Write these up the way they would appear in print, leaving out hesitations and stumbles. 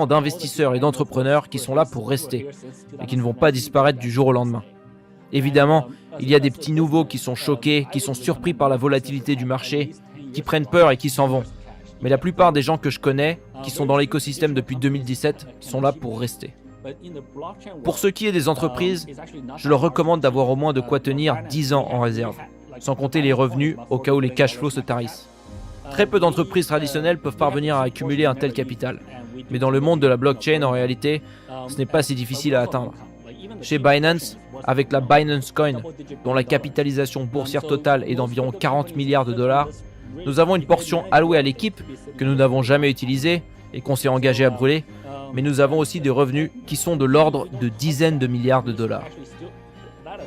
d'investisseurs et d'entrepreneurs qui sont là pour rester et qui ne vont pas disparaître du jour au lendemain. Évidemment, il y a des petits nouveaux qui sont choqués, qui sont surpris par la volatilité du marché, qui prennent peur et qui s'en vont. Mais la plupart des gens que je connais, qui sont dans l'écosystème depuis 2017, sont là pour rester. Pour ce qui est des entreprises, je leur recommande d'avoir au moins de quoi tenir 10 ans en réserve, sans compter les revenus au cas où les cash flows se tarissent. Très peu d'entreprises traditionnelles peuvent parvenir à accumuler un tel capital. Mais dans le monde de la blockchain, en réalité, ce n'est pas si difficile à atteindre. Chez Binance, avec la Binance Coin, dont la capitalisation boursière totale est d'environ 40 milliards de dollars, nous avons une portion allouée à l'équipe que nous n'avons jamais utilisée et qu'on s'est engagé à brûler, mais nous avons aussi des revenus qui sont de l'ordre de dizaines de milliards de dollars.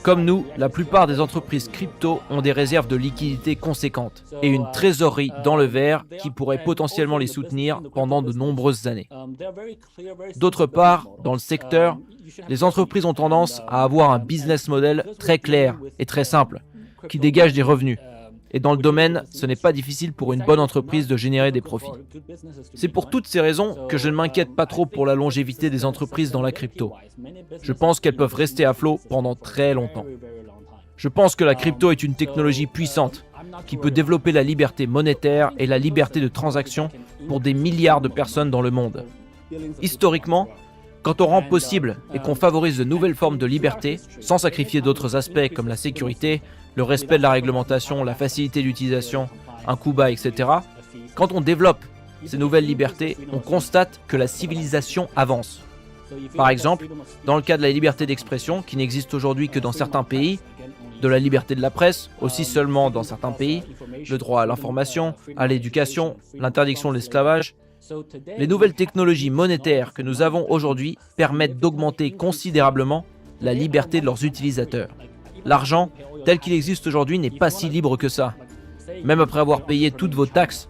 Comme nous, la plupart des entreprises crypto ont des réserves de liquidités conséquentes et une trésorerie dans le vert qui pourrait potentiellement les soutenir pendant de nombreuses années. D'autre part, dans le secteur, les entreprises ont tendance à avoir un business model très clair et très simple, qui dégage des revenus. Et dans le domaine, ce n'est pas difficile pour une bonne entreprise de générer des profits. C'est pour toutes ces raisons que je ne m'inquiète pas trop pour la longévité des entreprises dans la crypto. Je pense qu'elles peuvent rester à flot pendant très longtemps. Je pense que la crypto est une technologie puissante qui peut développer la liberté monétaire et la liberté de transaction pour des milliards de personnes dans le monde. Historiquement, quand on rend possible et qu'on favorise de nouvelles formes de liberté, sans sacrifier d'autres aspects comme la sécurité, le respect de la réglementation, la facilité d'utilisation, un coût bas, etc., quand on développe ces nouvelles libertés, on constate que la civilisation avance. Par exemple, dans le cas de la liberté d'expression, qui n'existe aujourd'hui que dans certains pays, de la liberté de la presse, aussi seulement dans certains pays, le droit à l'information, à l'éducation, l'interdiction de l'esclavage, les nouvelles technologies monétaires que nous avons aujourd'hui permettent d'augmenter considérablement la liberté de leurs utilisateurs. L'argent, tel qu'il existe aujourd'hui, n'est pas si libre que ça. Même après avoir payé toutes vos taxes,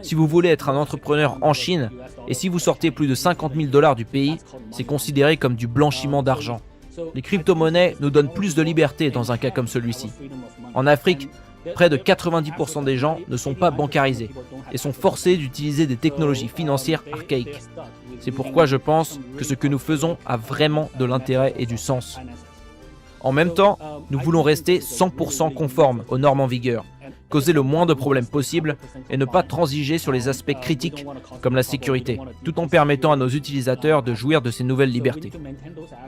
si vous voulez être un entrepreneur en Chine, et si vous sortez plus de 50 000 $ du pays, c'est considéré comme du blanchiment d'argent. Les crypto-monnaies nous donnent plus de liberté dans un cas comme celui-ci. En Afrique, près de 90% des gens ne sont pas bancarisés et sont forcés d'utiliser des technologies financières archaïques. C'est pourquoi je pense que ce que nous faisons a vraiment de l'intérêt et du sens. En même temps, nous voulons rester 100% conformes aux normes en vigueur, causer le moins de problèmes possible et ne pas transiger sur les aspects critiques comme la sécurité, tout en permettant à nos utilisateurs de jouir de ces nouvelles libertés.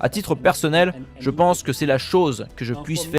À titre personnel, je pense que c'est la chose que je puisse faire